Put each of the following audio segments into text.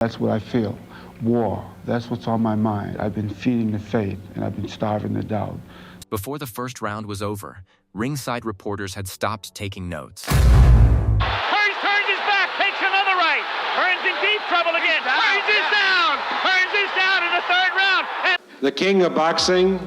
That's what I feel. War. That's what's on my mind. I've been feeding the faith, and I've been starving the doubt. Before the first round was over, ringside reporters had stopped taking notes. Hearns turns his back, takes another right. Hearns in deep trouble again. Hearns is down. Hearns is down in the third round. The king of boxing,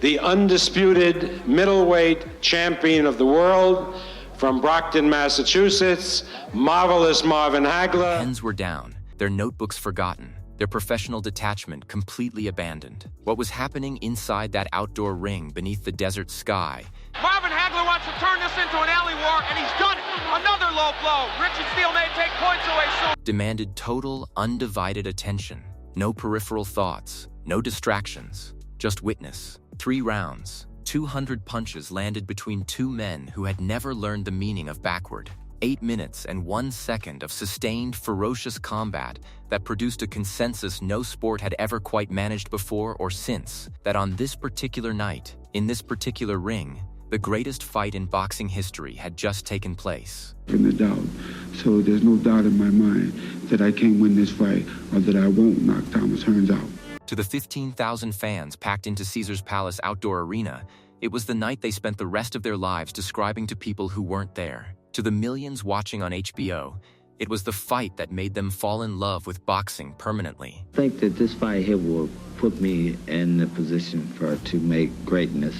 the undisputed middleweight champion of the world, from Brockton, Massachusetts, marvelous Marvin Hagler. Pens were down, their notebooks forgotten, their professional detachment completely abandoned. What was happening inside that outdoor ring beneath the desert sky? Marvin Hagler wants to turn this into an alley war, and he's done it. Another low blow. Richard Steele may take points away soon. Demanded total, undivided attention. No peripheral thoughts, no distractions, just witness. 3 rounds, 200 punches landed between two men who had never learned the meaning of backward. 8 minutes and 1 second of sustained, ferocious combat that produced a consensus no sport had ever quite managed before or since, that on this particular night, in this particular ring, the greatest fight in boxing history had just taken place. In the doubt. So there's no doubt in my mind that I can't win this fight or that I won't knock Thomas Hearns out. To the 15,000 fans packed into Caesars Palace outdoor arena, it was the night they spent the rest of their lives describing to people who weren't there. To the millions watching on HBO, it was the fight that made them fall in love with boxing permanently. I think that this fight here will put me in the position to make greatness.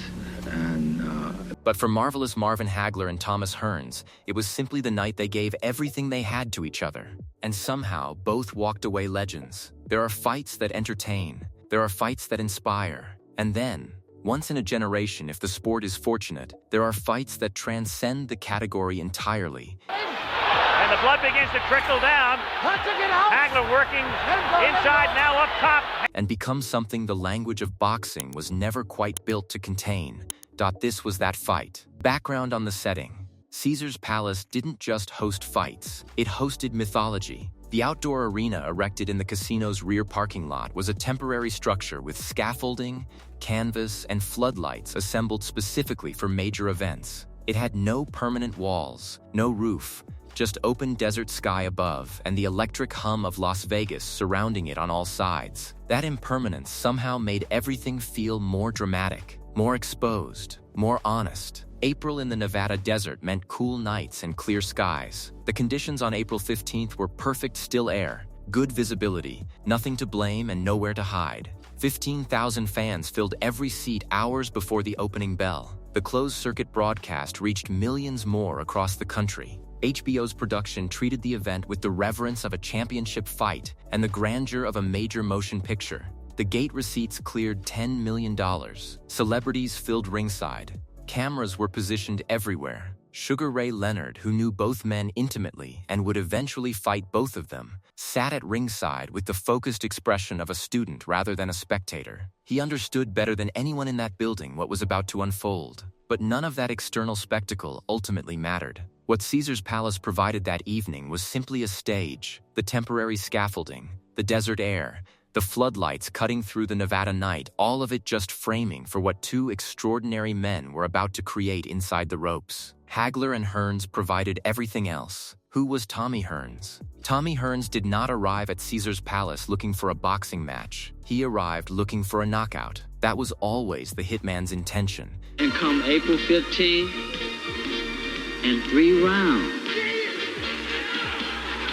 But for marvelous Marvin Hagler and Thomas Hearns, it was simply the night they gave everything they had to each other. And somehow, both walked away legends. There are fights that entertain. There are fights that inspire. And then, once in a generation, if the sport is fortunate, there are fights that transcend the category entirely. And the blood begins to trickle down. Hagler working inside, now up top. And become something the language of boxing was never quite built to contain. This was that fight. Background on the setting. Caesars Palace didn't just host fights, it hosted mythology. The outdoor arena erected in the casino's rear parking lot was a temporary structure with scaffolding, canvas, and floodlights assembled specifically for major events. It had no permanent walls, no roof, just open desert sky above and the electric hum of Las Vegas surrounding it on all sides. That impermanence somehow made everything feel more dramatic, more exposed, more honest. April in the Nevada desert meant cool nights and clear skies. The conditions on April 15th were perfect still air, good visibility, nothing to blame and nowhere to hide. 15,000 fans filled every seat hours before the opening bell. The closed-circuit broadcast reached millions more across the country. HBO's production treated the event with the reverence of a championship fight and the grandeur of a major motion picture. The gate receipts cleared $10 million. Celebrities filled ringside. Cameras were positioned everywhere. Sugar Ray Leonard, who knew both men intimately and would eventually fight both of them, sat at ringside with the focused expression of a student rather than a spectator. He understood better than anyone in that building what was about to unfold. But none of that external spectacle ultimately mattered. What Caesars Palace provided that evening was simply a stage, the temporary scaffolding, the desert air, the floodlights cutting through the Nevada night, all of it just framing for what two extraordinary men were about to create inside the ropes. Hagler and Hearns provided everything else. Who was Tommy Hearns? Tommy Hearns did not arrive at Caesars Palace looking for a boxing match. He arrived looking for a knockout. That was always the hitman's intention. And come April 15th, in 3 rounds,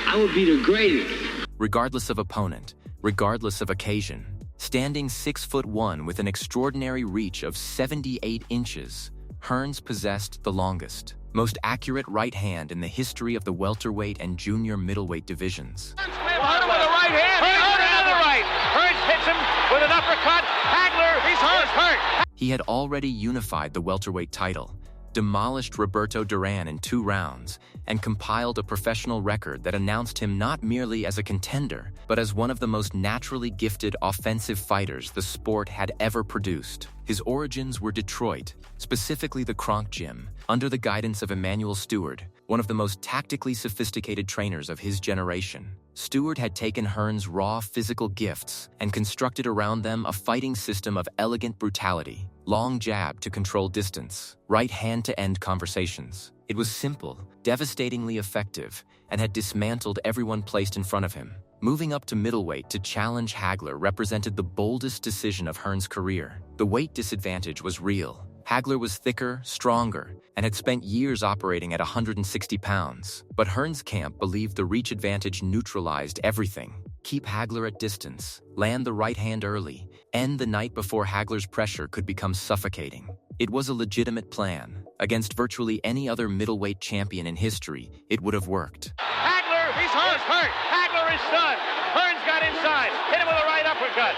I would be the greatest. Regardless of opponent, regardless of occasion, standing 6'1" with an extraordinary reach of 78 inches, Hearns possessed the longest, most accurate right hand in the history of the welterweight and junior middleweight divisions. Hit him with a right hand. Another right. Hearns hits him with an uppercut. Hagler, he's hurt. He had already unified the welterweight title, demolished Roberto Duran in 2 rounds, and compiled a professional record that announced him not merely as a contender, but as one of the most naturally gifted offensive fighters the sport had ever produced. His origins were Detroit, specifically the Kronk Gym, under the guidance of Emanuel Stewart, one of the most tactically sophisticated trainers of his generation. Stewart had taken Hearns' raw physical gifts and constructed around them a fighting system of elegant brutality, long jab to control distance, right hand to end conversations. It was simple, devastatingly effective, and had dismantled everyone placed in front of him. Moving up to middleweight to challenge Hagler represented the boldest decision of Hearns' career. The weight disadvantage was real. Hagler was thicker, stronger, and had spent years operating at 160 pounds. But Hearns' camp believed the reach advantage neutralized everything. Keep Hagler at distance, land the right hand early, end the night before Hagler's pressure could become suffocating. It was a legitimate plan. Against virtually any other middleweight champion in history, it would have worked. Hagler, he's hurt. Hagler is stunned. Hearns got inside, hit him with a right uppercut.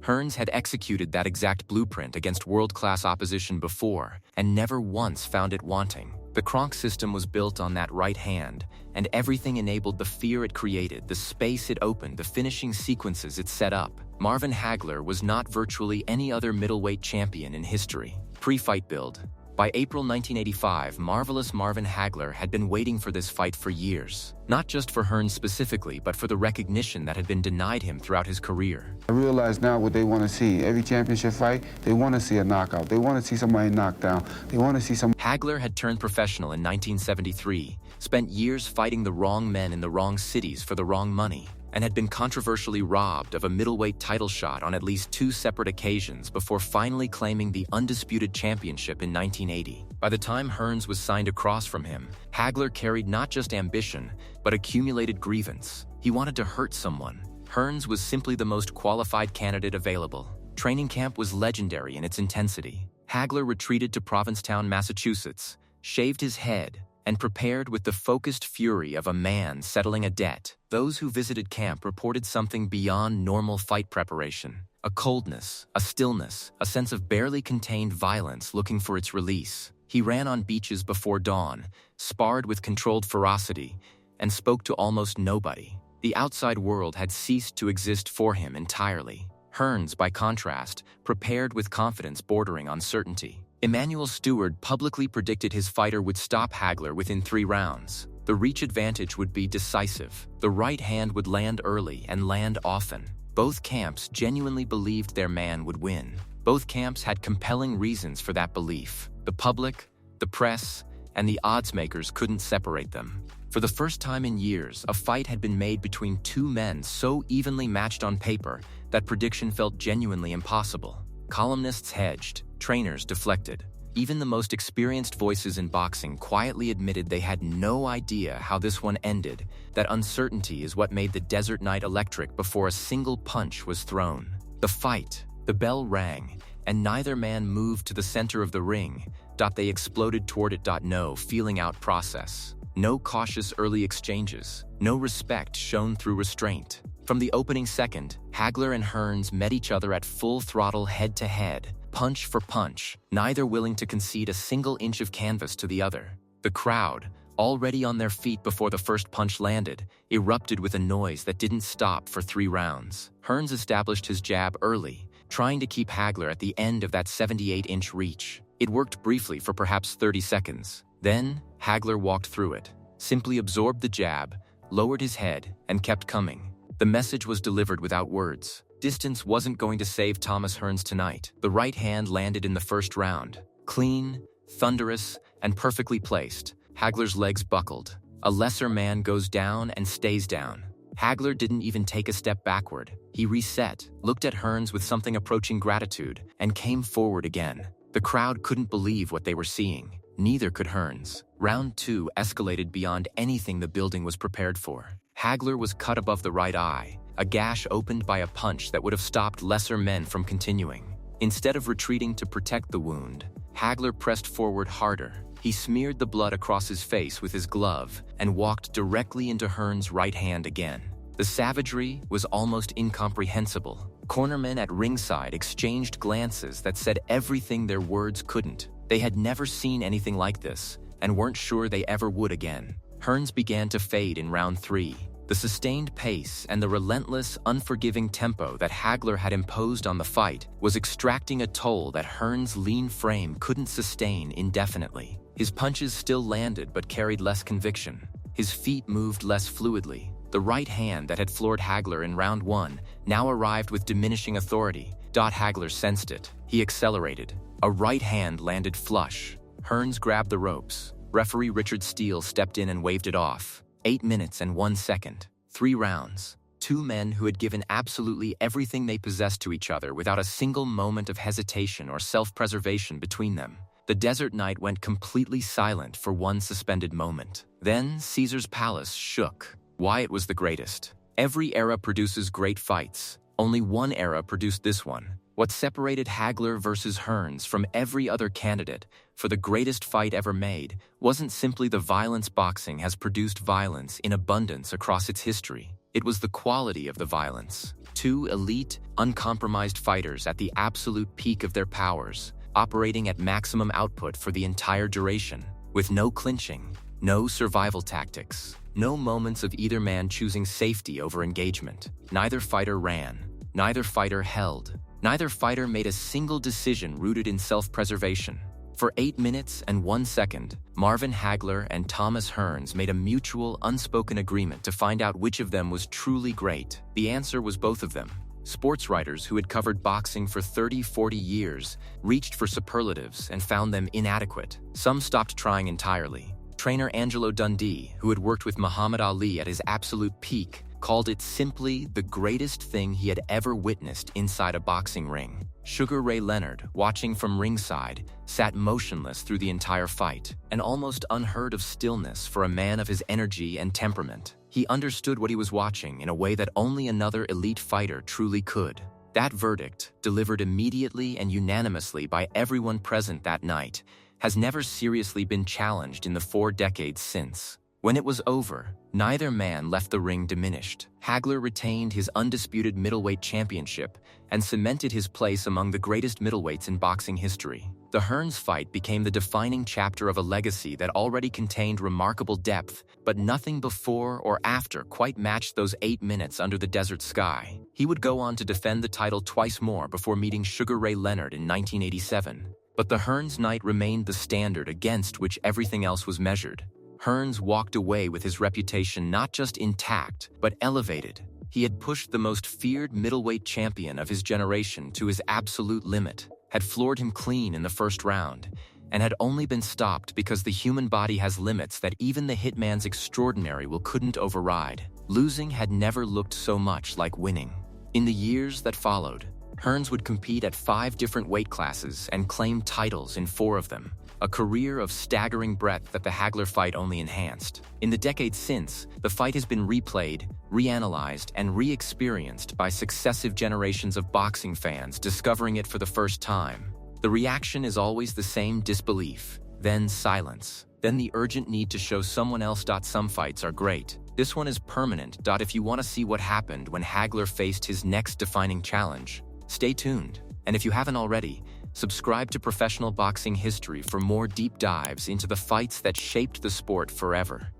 Hearns had executed that exact blueprint against world-class opposition before, and never once found it wanting. The Kronk system was built on that right hand, and everything enabled the fear it created, the space it opened, the finishing sequences it set up. Marvin Hagler was not virtually any other middleweight champion in history. Pre-fight build. By April 1985, Marvelous Marvin Hagler had been waiting for this fight for years. Not just for Hearns specifically, but for the recognition that had been denied him throughout his career. I realize now what they want to see. Every championship fight, they want to see a knockout. They want to see somebody knocked down. They want to see some... Hagler had turned professional in 1973, spent years fighting the wrong men in the wrong cities for the wrong money, and had been controversially robbed of a middleweight title shot on at least 2 separate occasions before finally claiming the undisputed championship in 1980. By the time Hearns was signed across from him, Hagler carried not just ambition, but accumulated grievance. He wanted to hurt someone. Hearns was simply the most qualified candidate available. Training camp was legendary in its intensity. Hagler retreated to Provincetown, Massachusetts, shaved his head, and prepared with the focused fury of a man settling a debt. Those who visited camp reported something beyond normal fight preparation. A coldness, a stillness, a sense of barely contained violence looking for its release. He ran on beaches before dawn, sparred with controlled ferocity, and spoke to almost nobody. The outside world had ceased to exist for him entirely. Hearns, by contrast, prepared with confidence bordering on certainty. Emanuel Stewart publicly predicted his fighter would stop Hagler within 3 rounds. The reach advantage would be decisive. The right hand would land early and land often. Both camps genuinely believed their man would win. Both camps had compelling reasons for that belief. The public, the press, and the oddsmakers couldn't separate them. For the first time in years, a fight had been made between 2 men so evenly matched on paper that prediction felt genuinely impossible. Columnists hedged, trainers deflected. Even the most experienced voices in boxing quietly admitted they had no idea how this one ended. That uncertainty is what made the desert night electric before a single punch was thrown. The fight, the bell rang, and neither man moved to the center of the ring. They exploded toward it. No feeling out process. No cautious early exchanges. No respect shown through restraint. From the opening second, Hagler and Hearns met each other at full throttle head-to-head, punch for punch, neither willing to concede a single inch of canvas to the other. The crowd, already on their feet before the first punch landed, erupted with a noise that didn't stop for 3 rounds. Hearns established his jab early, trying to keep Hagler at the end of that 78-inch reach. It worked briefly for perhaps 30 seconds. Then, Hagler walked through it, simply absorbed the jab, lowered his head, and kept coming. The message was delivered without words. Distance wasn't going to save Thomas Hearns tonight. The right hand landed in the first round. Clean, thunderous, and perfectly placed. Hagler's legs buckled. A lesser man goes down and stays down. Hagler didn't even take a step backward. He reset, looked at Hearns with something approaching gratitude, and came forward again. The crowd couldn't believe what they were seeing. Neither could Hearns. Round 2 escalated beyond anything the building was prepared for. Hagler was cut above the right eye, a gash opened by a punch that would have stopped lesser men from continuing. Instead of retreating to protect the wound, Hagler pressed forward harder. He smeared the blood across his face with his glove and walked directly into Hearns' right hand again. The savagery was almost incomprehensible. Cornermen at ringside exchanged glances that said everything their words couldn't. They had never seen anything like this and weren't sure they ever would again. Hearns began to fade in round 3. The sustained pace and the relentless, unforgiving tempo that Hagler had imposed on the fight was extracting a toll that Hearns' lean frame couldn't sustain indefinitely. His punches still landed but carried less conviction. His feet moved less fluidly. The right hand that had floored Hagler in round 1 now arrived with diminishing authority. Hagler sensed it. He accelerated. A right hand landed flush. Hearns grabbed the ropes. Referee Richard Steele stepped in and waved it off. 8 minutes and 1 second. 3 rounds. two men who had given absolutely everything they possessed to each other without a single moment of hesitation or self-preservation between them. The desert night went completely silent for one suspended moment. Then Caesar's palace shook. Why it was the greatest. Every era produces great fights. Only one era produced this one. What separated Hagler versus Hearns from every other candidate for the greatest fight ever made wasn't simply the violence boxing has produced violence in abundance across its history. It was the quality of the violence. Two elite, uncompromised fighters at the absolute peak of their powers, operating at maximum output for the entire duration, with no clinching, no survival tactics, no moments of either man choosing safety over engagement. Neither fighter ran, neither fighter held, neither fighter made a single decision rooted in self-preservation. For 8 minutes and 1 second, Marvin Hagler and Thomas Hearns made a mutual, unspoken agreement to find out which of them was truly great. The answer was both of them. Sports writers who had covered boxing for 30-40 years reached for superlatives and found them inadequate. Some stopped trying entirely. Trainer Angelo Dundee, who had worked with Muhammad Ali at his absolute peak, called it simply the greatest thing he had ever witnessed inside a boxing ring. Sugar Ray Leonard, watching from ringside, sat motionless through the entire fight, an almost unheard of stillness for a man of his energy and temperament. He understood what he was watching in a way that only another elite fighter truly could. That verdict, delivered immediately and unanimously by everyone present that night, has never seriously been challenged in the 4 decades since. When it was over, neither man left the ring diminished. Hagler retained his undisputed middleweight championship and cemented his place among the greatest middleweights in boxing history. The Hearns fight became the defining chapter of a legacy that already contained remarkable depth, but nothing before or after quite matched those 8 minutes under the desert sky. He would go on to defend the title twice more before meeting Sugar Ray Leonard in 1987. But the Hearns night remained the standard against which everything else was measured. Hearns walked away with his reputation not just intact, but elevated. He had pushed the most feared middleweight champion of his generation to his absolute limit, had floored him clean in the first round, and had only been stopped because the human body has limits that even the hitman's extraordinary will couldn't override. Losing had never looked so much like winning. In the years that followed, Hearns would compete at 5 different weight classes and claim titles in 4 of them, a career of staggering breadth that the Hagler fight only enhanced. In the decades since, the fight has been replayed, reanalyzed, and re-experienced by successive generations of boxing fans discovering it for the first time. The reaction is always the same: disbelief, then silence, then the urgent need to show someone else. Some fights are great. This one is permanent. If you want to see what happened when Hagler faced his next defining challenge, stay tuned. And if you haven't already, subscribe to Professional Boxing History for more deep dives into the fights that shaped the sport forever.